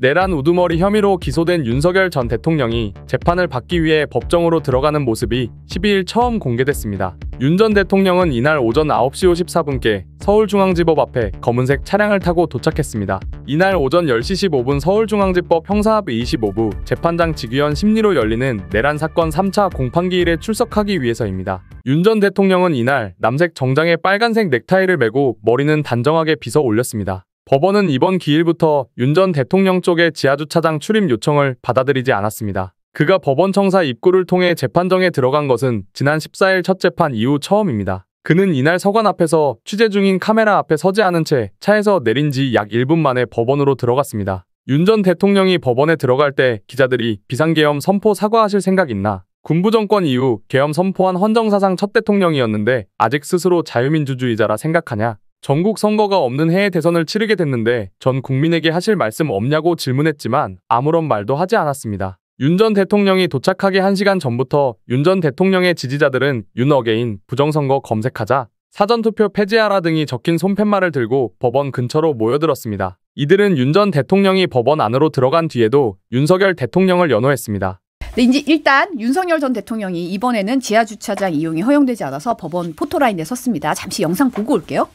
내란 우두머리 혐의로 기소된 윤석열 전 대통령이 재판을 받기 위해 법정으로 들어가는 모습이 12일 처음 공개됐습니다. 윤 전 대통령은 이날 오전 9시 54분께 서울중앙지법 앞에 검은색 차량을 타고 도착했습니다. 이날 오전 10시 15분 서울중앙지법 형사합 25부 재판장 직위원 심리로 열리는 내란 사건 3차 공판기일에 출석하기 위해서입니다. 윤 전 대통령은 이날 남색 정장에 빨간색 넥타이를 메고 머리는 단정하게 빗어 올렸습니다. 법원은 이번 기일부터 윤 전 대통령 쪽의 지하주차장 출입 요청을 받아들이지 않았습니다. 그가 법원 청사 입구를 통해 재판정에 들어간 것은 지난 14일 첫 재판 이후 처음입니다. 그는 이날 서관 앞에서 취재 중인 카메라 앞에 서지 않은 채 차에서 내린 지 약 1분 만에 법원으로 들어갔습니다. 윤 전 대통령이 법원에 들어갈 때 기자들이 비상계엄 선포 사과하실 생각 있나? 군부 정권 이후 계엄 선포한 헌정사상 첫 대통령이었는데 아직 스스로 자유민주주의자라 생각하냐? 전국 선거가 없는 해에 대선을 치르게 됐는데 전 국민에게 하실 말씀 없냐고 질문했지만 아무런 말도 하지 않았습니다. 윤 전 대통령이 도착하기 1시간 전부터 윤 전 대통령의 지지자들은 윤 어게인, 부정선거 검색하자, 사전투표 폐지하라 등이 적힌 손팻말을 들고 법원 근처로 모여들었습니다. 이들은 윤 전 대통령이 법원 안으로 들어간 뒤에도 윤석열 대통령을 연호했습니다. 네, 이제 일단 윤석열 전 대통령이 이번에는 지하주차장 이용이 허용되지 않아서 법원 포토라인에 섰습니다. 잠시 영상 보고 올게요.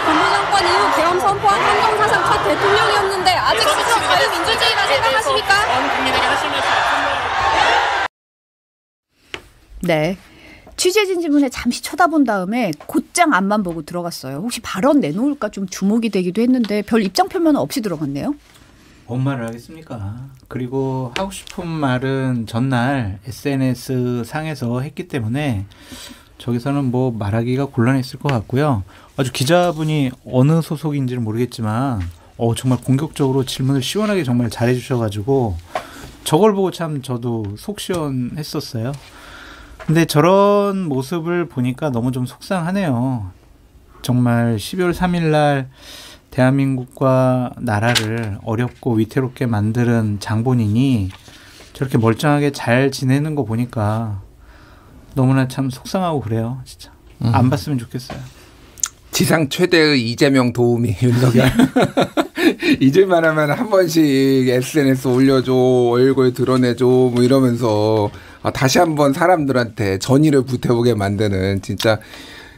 군부정권 이후 계엄 선포한 헌정사상 첫 대통령이었는데 아직 스스로 자유민주주의라 생각하십니까? 전 국민에게 하실 말씀 없습니다. 네. 취재진 질문에 잠시 쳐다본 다음에 곧장 앞만 보고 들어갔어요. 혹시 발언 내놓을까 좀 주목이 되기도 했는데 별 입장 표명은 없이 들어갔네요. 뭔 말을 하겠습니까? 그리고 하고 싶은 말은 전날 SNS 상에서 했기 때문에 저기서는 뭐 말하기가 곤란했을 것 같고요. 아주 기자분이 어느 소속인지는 모르겠지만 정말 공격적으로 질문을 시원하게 정말 잘해 주셔가지고 저걸 보고 참 저도 속 시원했었어요. 근데 저런 모습을 보니까 너무 좀 속상하네요. 정말 12월 3일 날 대한민국과 나라를 어렵고 위태롭게 만드는 장본인이 저렇게 멀쩡하게 잘 지내는 거 보니까 너무나 참 속상하고 그래요. 진짜. 안 봤으면 좋겠어요. 지상 최대의 이재명 도우미 윤석열. 잊을만 하면 한 번씩 SNS 올려줘, 얼굴 드러내줘 뭐 이러면서 다시 한번 사람들한테 전의를 불태우게 만드는 진짜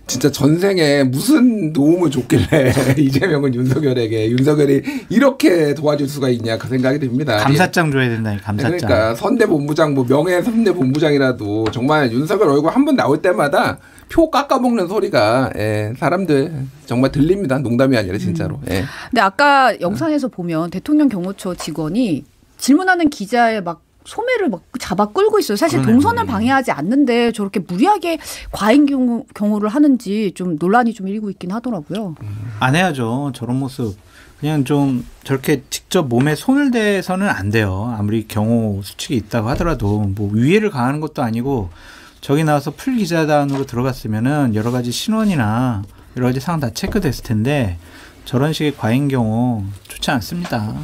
전생에 무슨 도움을 줬길래 이재명은 윤석열이 이렇게 도와줄 수가 있냐 그 생각이 듭니다. 감사장 줘야 된다니 감사장. 그러니까 선대본부장 뭐 명예 선대본부장이라도 정말 윤석열 얼굴 한 번 나올 때마다 표 깎아먹는 소리가 사람들 정말 들립니다. 농담이 아니라 진짜로. 근데 아까 영상에서 보면 대통령 경호처 직원이 질문하는 기자의 막 소매를 막 잡아 끌고 있어요. 사실 동선을 방해하지 않는데 저렇게 무리하게 과잉 경호를 하는지 좀 논란이 좀 일고 있긴 하더라고요. 안 해야죠. 저런 모습. 그냥 좀 저렇게 직접 몸에 손을 대서는 안 돼요. 아무리 경호 수칙이 있다고 하더라도 뭐 위해를 가하는 것도 아니고 저기 나와서 풀 기자단으로 들어갔으면은 여러 가지 신원이나 여러 가지 상황 다 체크됐을 텐데 저런 식의 과잉 경호 좋지 않습니다.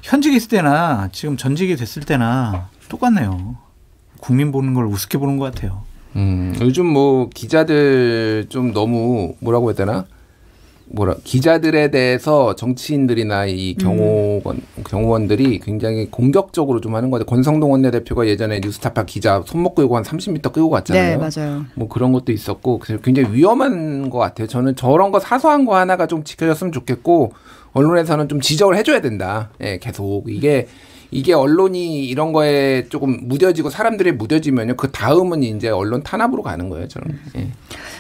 현직에 있을 때나 지금 전직이 됐을 때나 똑같네요. 국민 보는 걸 우습게 보는 것 같아요. 요즘 뭐 기자들 좀 너무 뭐라고 해야 되나? 기자들에 대해서 정치인들이나 이 경호원들이 굉장히 공격적으로 좀 하는 것 같아요. 권성동 원내대표가 예전에 뉴스타파 기자 손목 끌고 한 30m 끌고 갔잖아요. 네, 맞아요. 뭐 그런 것도 있었고 그래서 굉장히 위험한 것 같아요. 저는 저런 거 사소한 거 하나가 좀 지켜졌으면 좋겠고 언론에서는 좀 지적을 해줘야 된다. 계속 이게 언론이 이런 거에 조금 무뎌지고 사람들이 무뎌지면요. 그 다음은 이제 언론 탄압으로 가는 거예요. 저는.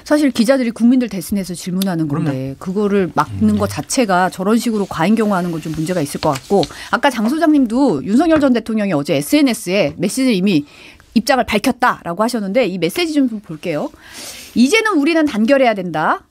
사실 기자들이 국민들 대신해서 질문하는 건데 그거를 막는 것 자체가 저런 식으로 과잉 경호하는 건 좀 문제가 있을 것 같고 아까 장 소장님도 윤석열 전 대통령이 어제 SNS에 메시지를 이미 입장을 밝혔다라고 하셨는데 이 메시지 좀 볼게요. 이제는 우리는 단결해야 된다.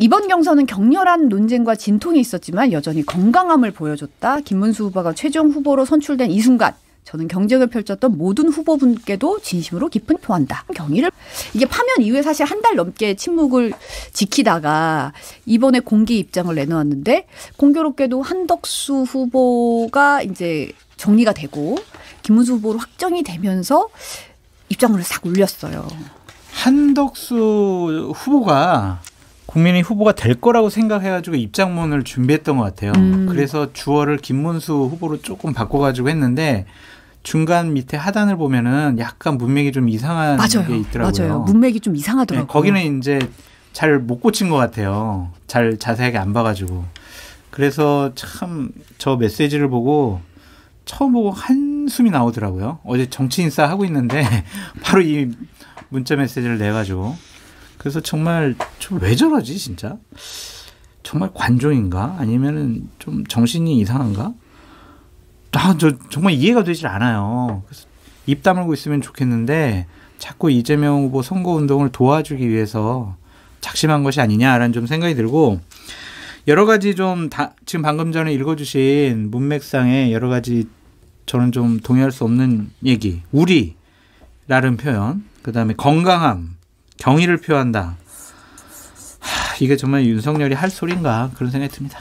이번 경선은 격렬한 논쟁과 진통이 있었지만 여전히 건강함을 보여줬다. 김문수 후보가 최종 후보로 선출된 이 순간 저는 경쟁을 펼쳤던 모든 후보분께도 진심으로 깊은 표한다. 경의를 이게 파면 이후에 사실 한 달 넘게 침묵을 지키다가 이번에 공개 입장을 내놓았는데 공교롭게도 한덕수 후보가 이제 정리가 되고 김문수 후보로 확정이 되면서 입장을 싹 올렸어요. 한덕수 후보가 국민의 후보가 될 거라고 생각해가지고 입장문을 준비했던 것 같아요. 그래서 주어를 김문수 후보로 조금 바꿔가지고 했는데 중간 밑에 하단을 보면은 약간 문맥이 좀 이상한 게 있더라고요. 맞아요. 문맥이 좀 이상하더라고요. 네, 거기는 이제 잘 못 고친 것 같아요. 잘 자세하게 안 봐가지고. 그래서 참 저 메시지를 보고 처음 보고 한숨이 나오더라고요. 어제 정치인싸 하고 있는데 바로 이 문자 메시지를 내가지고. 그래서 정말 좀 왜 저러지 진짜? 정말 관종인가? 아니면은 좀 정신이 이상한가? 저 정말 이해가 되질 않아요. 그래서 입 다물고 있으면 좋겠는데 자꾸 이재명 후보 선거운동을 도와주기 위해서 작심한 것이 아니냐라는 좀 생각이 들고 여러 가지 좀 지금 방금 전에 읽어주신 문맥상에 여러 가지 저는 좀 동의할 수 없는 얘기. 우리라는 표현, 그다음에 건강함, 경의를 표한다. 이게 정말 윤석열이 할 소린가 그런 생각이 듭니다.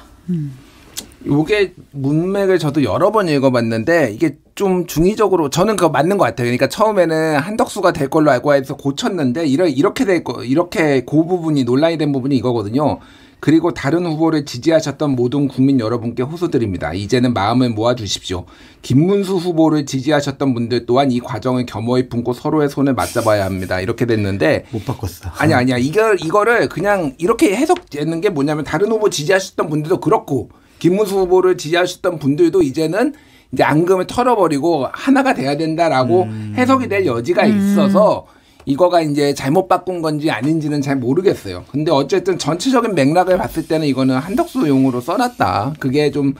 이게 문맥을 저도 여러 번 읽어봤는데 이게 좀 중의적으로 저는 그거 맞는 것 같아요. 그러니까 처음에는 한덕수가 될 걸로 알고 해서 고쳤는데 이렇게 이렇게 그 부분이 논란이 된 부분이 이거거든요. 그리고 다른 후보를 지지하셨던 모든 국민 여러분께 호소드립니다. 이제는 마음을 모아주십시오. 김문수 후보를 지지하셨던 분들 또한 이 과정을 겸허히 품고 서로의 손을 맞잡아야 합니다. 이렇게 됐는데 못 바꿨어. 아니야. 이거를 그냥 이렇게 해석되는 게 뭐냐면 다른 후보 지지하셨던 분들도 그렇고 김문수 후보를 지지하셨던 분들도 이제는 이제 앙금을 털어버리고 하나가 돼야 된다라고 해석이 될 여지가 있어서 이거가 이제 잘못 바꾼 건지 아닌지는 잘 모르겠어요. 근데 어쨌든 전체적인 맥락을 봤을 때는 이거는 한덕수용으로 써놨다. 그게 좀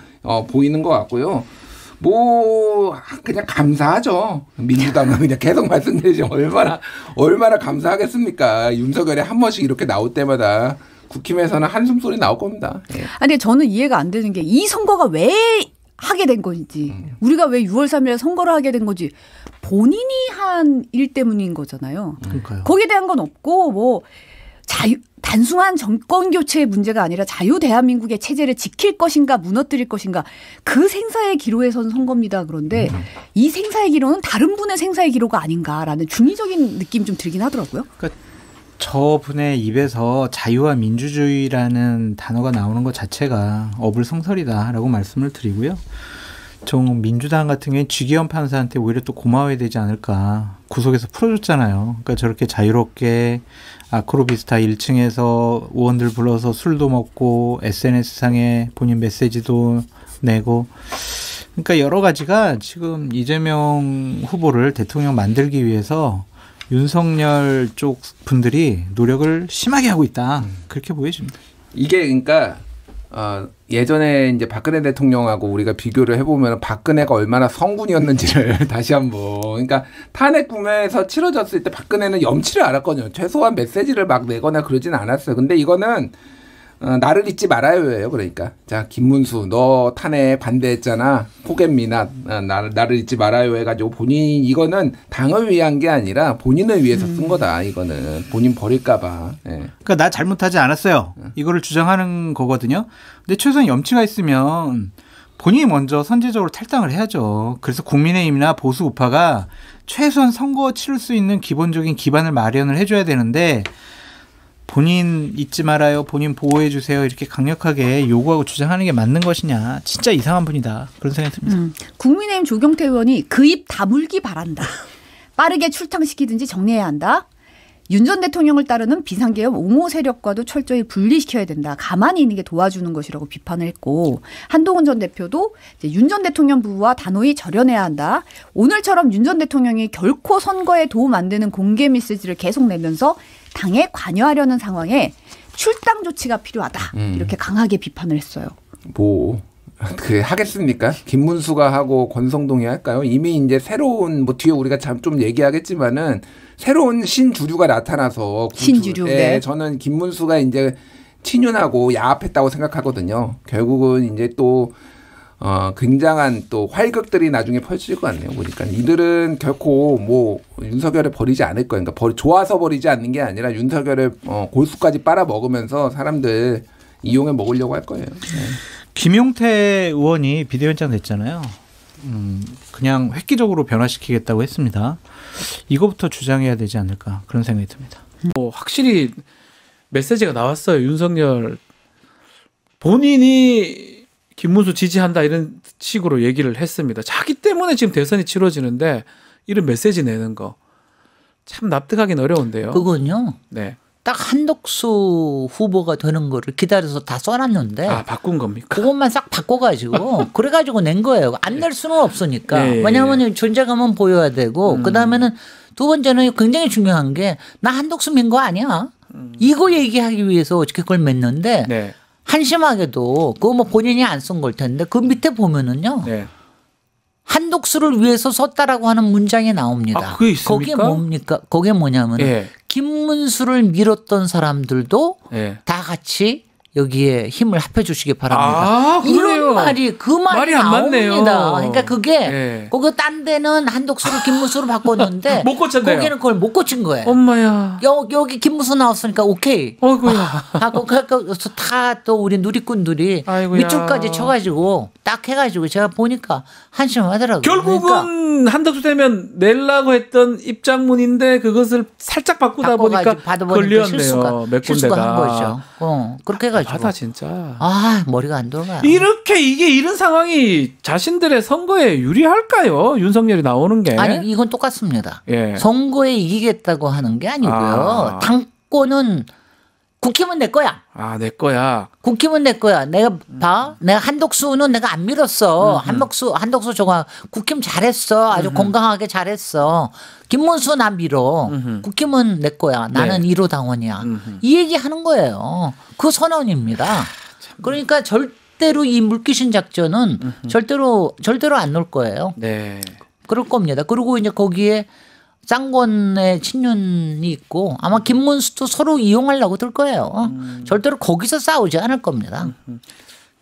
보이는 것 같고요. 뭐 그냥 감사하죠. 민주당은 그냥 계속 말씀드리지 얼마나 감사하겠습니까. 윤석열이 한 번씩 이렇게 나올 때마다 국힘에서는 한숨 소리 나올 겁니다. 예. 아니 저는 이해가 안 되는 게 이 선거가 왜 하게 된 건지 우리가 왜 6월 3일에 선거를 하게 된 건지 본인이 한 일 때문인 거잖아요. 그러니까요. 거기에 대한 건 없고 뭐 단순한 정권 교체의 문제가 아니라 자유 대한민국의 체제를 지킬 것인가 무너뜨릴 것인가 그 생사의 기로에 선 선거입니다. 그런데 이 생사의 기로는 다른 분의 생사의 기로가 아닌가라는 중의적인 느낌이 좀 들긴 하더라고요. 그러니까 저분의 입에서 자유와 민주주의라는 단어가 나오는 것 자체가 어불성설이다라고 말씀을 드리고요. 좀 민주당 같은 경우에 쥐기현 판사한테 오히려 또 고마워야 되지 않을까. 구속에서 풀어줬잖아요. 그러니까 저렇게 자유롭게 아크로비스타 1층에서 의원들 불러서 술도 먹고 SNS상에 본인 메시지도 내고 그러니까 여러 가지가 지금 이재명 후보를 대통령 만들기 위해서 윤석열 쪽 분들이 노력을 심하게 하고 있다. 그렇게 보여집니다. 이게 그러니까 예전에 이제 박근혜 대통령하고 우리가 비교를 해보면 박근혜가 얼마나 성군이었는지를 다시 한번 그러니까 탄핵 국면에서 치러졌을 때 박근혜는 염치를 알았거든요. 최소한 메시지를 막 내거나 그러진 않았어요. 근데 이거는 나를 잊지 말아요예요. 그러니까 자 김문수 너 탄핵 반대했잖아. 포겟미나 나를 잊지 말아요 해가지고 본인 이거는 당을 위한 게 아니라 본인을 위해서 쓴 거다. 이거는 본인 버릴까봐. 예. 그러니까 나 잘못하지 않았어요. 이거를 주장하는 거거든요. 근데 최소한 염치가 있으면 본인이 먼저 선제적으로 탈당을 해야죠. 그래서 국민의힘이나 보수 우파가 최소한 선거 치를 수 있는 기본적인 기반을 마련을 해줘야 되는데 본인 잊지 말아요. 본인 보호해 주세요. 이렇게 강력하게 요구하고 주장하는 게 맞는 것이냐. 진짜 이상한 분이다. 그런 생각이 듭니다. 국민의힘 조경태 의원이 그 입 다물기 바란다. 빠르게 출당시키든지 정리해야 한다. 윤 전 대통령을 따르는 비상계엄 옹호 세력과도 철저히 분리시켜야 된다. 가만히 있는 게 도와주는 것이라고 비판을 했고 한동훈 전 대표도 윤 전 대통령 부부와 단호히 절연해야 한다. 오늘처럼 윤 전 대통령이 결코 선거에 도움 안 되는 공개 메시지를 계속 내면서 당에 관여하려는 상황에 출당 조치가 필요하다. 이렇게 강하게 비판을 했어요. 그래 하겠습니까? 김문수가 하고 권성동이 할까요? 이미 이제 새로운 뒤에 우리가 좀 얘기하겠지만은 새로운 신주류가 나타나서 신주류. 네. 저는 김문수가 이제 친윤하고 야합했다고 생각하거든요. 결국은 이제 또 굉장한 또 활극들이 나중에 펼쳐질 것 같네요. 보니까 이들은 결코 뭐 윤석열을 버리지 않을 거예요. 그러니까 좋아서 버리지 않는 게 아니라 윤석열을 골수까지 빨아먹으면서 사람들 이용해 먹으려고 할 거예요. 네. 김용태 의원이 비대위원장 됐잖아요. 그냥 획기적으로 변화시키겠다고 했습니다. 이거부터 주장해야 되지 않을까 그런 생각이 듭니다. 확실히 메시지가 나왔어요. 윤석열 본인이 김문수 지지한다 이런 식으로 얘기를 했습니다. 자기 때문에 지금 대선이 치러지는데 이런 메시지 내는 거 참 납득하기는 어려운데요. 그건요. 네. 딱 한덕수 후보가 되는 거를 기다려서 다 써놨는데 바꾼 겁니까? 그것만 싹 바꿔가지고 그래가지고 낸 거예요. 안 낼 수는 없으니까. 예. 왜냐하면 존재감은 보여야 되고 그다음에는 두 번째는 굉장히 중요한 게 나 한덕수 민 거 아니야. 이거 얘기하기 위해서 어떻게 그걸 맺는데 네. 한심하게도 그거 뭐 본인이 안 쓴 걸 텐데 그 밑에 보면은요. 네. 한독수를 위해서 썼다라고 하는 문장이 나옵니다. 그게 있습니까? 거기에 뭡니까? 거기에 뭐냐면 예. 김문수를 밀었던 사람들도 예. 다 같이 여기에 힘을 합해 주시기 바랍니다. 그래요? 이런 말이 그 말이 안 맞네요. 나옵니다. 그러니까 그게 예. 거기 딴 데는 한독수를 김문수로 바꿨는데 못 고쳤네요. 거기는 그걸 못 고친 거예요. 엄마야. 여기 김문수 나왔으니까 오케이. 어이구야. 하고 그래서 다 또 우리 누리꾼들이 아이고야. 밑줄까지 쳐가지고 딱 해가지고 제가 보니까 한심하더라고요. 결국은 그러니까 한덕수 되면 내려고 했던 입장문인데 그것을 살짝 바꾸다 보니까 받아보니까 걸렸네요. 몇 실수가 군데가. 한 거죠. 그렇게 해가지고. 하다 진짜. 머리가 안 돌아가요. 이렇게 이런 상황이 자신들의 선거에 유리할까요? 윤석열이 나오는 게. 아니 이건 똑같습니다. 예. 선거에 이기겠다고 하는 게 아니고요. 당권은 국힘은 내 거야. 내 거야. 국힘은 내 거야. 내가 봐. 내가 한덕수는 내가 안 밀었어. 한덕수 저거 국힘 잘했어. 아주 건강하게 잘했어. 김문수 나 밀어. 국힘은 내 거야. 나는 1호 당원이야. 이 얘기 하는 거예요. 그 선언입니다. 그러니까 절대로 이 물귀신 작전은 절대로 안 놓을 거예요. 네. 그럴 겁니다. 그리고 이제 거기에 쌍권의 친윤이 있고 아마 김문수도 서로 이용하려고 들 거예요. 절대로 거기서 싸우지 않을 겁니다.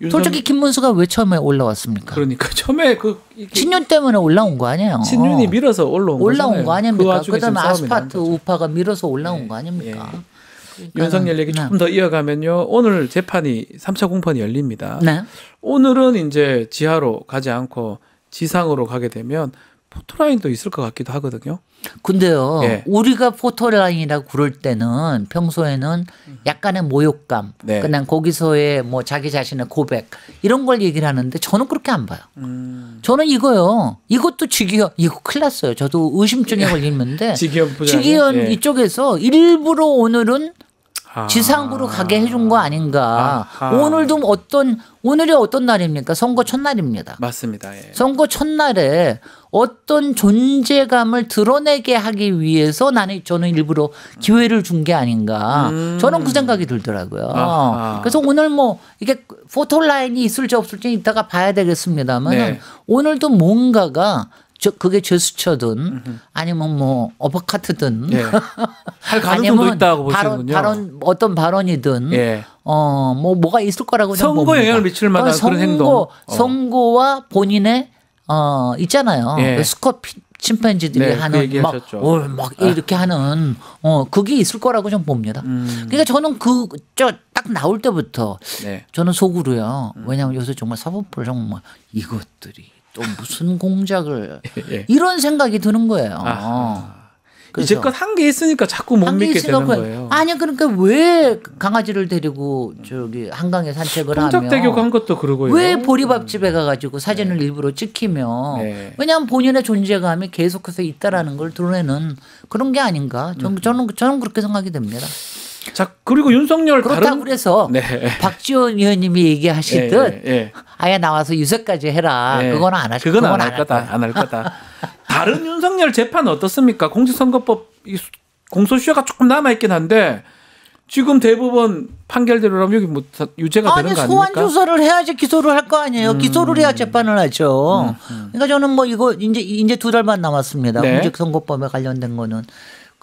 솔직히 김문수가 왜 처음에 올라왔습니까? 그러니까 처음에 친윤 때문에 올라온 거 아니에요. 친윤이 밀어서 올라온 거 아닙니까? 그 그다음에 아스파트 우파가 밀어서 올라온 거 아닙니까? 그러니까 윤석열 얘기 조금 더 이어가면요. 오늘 재판이 3차 공판이 열립니다. 네. 오늘은 이제 지하로 가지 않고 지상으로 가게 되면 포토라인도 있을 것 같기도 하거든요. 근데요. 예. 우리가 포토라인이라고 그럴 때는 평소에는 약간의 모욕감, 네. 그냥 거기서의 뭐 자기 자신의 고백 이런 걸 얘기를 하는데 저는 그렇게 안 봐요. 저는 이거요. 이것도 직위원 이거 큰일 났어요. 저도 의심증에 걸리는데 직위원 예. 이쪽에서 일부러 오늘은 지상으로 가게 해준 거 아닌가. 오늘이 어떤 날입니까? 선거 첫날입니다. 맞습니다. 예. 선거 첫날에 어떤 존재감을 드러내게 하기 위해서 저는 일부러 기회를 준 게 아닌가. 저는 그 생각이 들더라고요. 그래서 오늘 뭐 이게 포토라인이 있을지 없을지 이따가 봐야 되겠습니다만 네. 오늘도 뭔가가 그게 제스처든 아니면 뭐 어퍼카트든 예. 할 가능성도 있다고 보시는군요. 어떤 발언이든 예. 뭐가 있을 거라고 선거 영향을 미칠 만한 그런 행동. 선거와 본인의 있잖아요. 예. 수컷 침팬지들이 네, 하는 막 이렇게 하는 그게 있을 거라고 좀 봅니다. 그러니까 저는 딱 나올 때부터 네. 저는 속으로요. 왜냐하면 요새 정말 사법부 정말 이것들이 또 무슨 공작을 예. 이런 생각이 드는 거예요. 이제껏 한 게 있으니까 자꾸 못 믿게 되는 거예요. 아니 그러니까 왜 강아지를 데리고 저기 한강에 산책을 하며 통작대교 간 것도 그러고요. 왜 보리밥집에 가가지고 사진을 일부러 찍히며 왜냐하면 본인의 존재감이 계속해서 있다라는 걸 드러내는 그런 게 아닌가. 저는 그렇게 생각이 됩니다. 자 그리고 윤석열 그렇다고 그래서 박지원 의원님이 얘기하시듯 아예 나와서 유세까지 해라. 그건 안 하실 그건 안 할 거다. 안 할 거다. 다른 윤석열 재판 어떻습니까? 공직선거법 공소시효가 조금 남아있긴 한데 지금 대법원 판결대로라면 여기 뭐 유죄가 되는 거 아닙니까? 소환 조사를 해야지 기소를 할 거 아니에요. 기소를 해야 재판을 하죠. 그러니까 저는 뭐 이거 이제 2달만 남았습니다. 네. 공직선거법에 관련된 거는.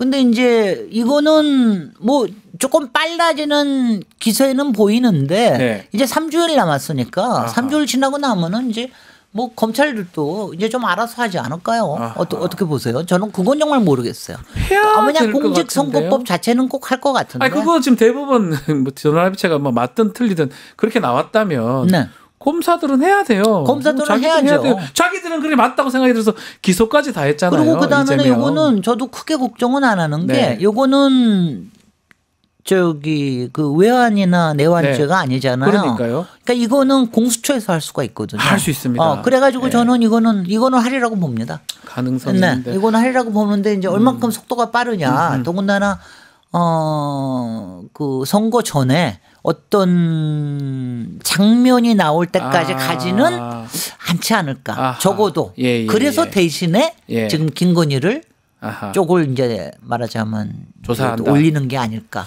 근데 이제 이거는 뭐 조금 빨라지는 기세는 보이는데 네. 이제 3주일 남았으니까 아하. 3주일 지나고 나면은 이제 뭐 검찰들도 이제 좀 알아서 하지 않을까요? 아하. 어떻게 보세요? 저는 그건 정말 모르겠어요. 해야 그냥 될 것 공직선거법 같은데요? 자체는 꼭 할 것 같은데. 아니 그거 지금 대법원 뭐 전원합의체가 뭐 맞든 틀리든 그렇게 나왔다면 네. 검사들은 해야 돼요. 검사들은 자기들은 해야죠. 해야 돼요. 자기들은 그게 맞다고 생각이 들어서 기소까지 다 했잖아요. 그리고 그다음에는 이재명. 요거는 저도 크게 걱정은 안 하는 게 네. 요거는 저기 그 외환이나 내환죄가 아니잖아요. 그러니까요. 그러니까 이거는 공수처에서 할 수가 있거든요. 할 수 있습니다. 그래가지고 네. 저는 이거는 하리라고 봅니다. 가능성이 네, 있는데. 이거는 하리라고 보는데 이제 얼만큼 속도가 빠르냐. 더군다나 그 선거 전에 어떤 장면이 나올 때까지 가지는 않지 않을까. 아하. 적어도. 예, 그래서 예. 대신에 예. 지금 김건희를 아하. 쪽을 이제 말하자면 조사한다. 올리는 게 아닐까.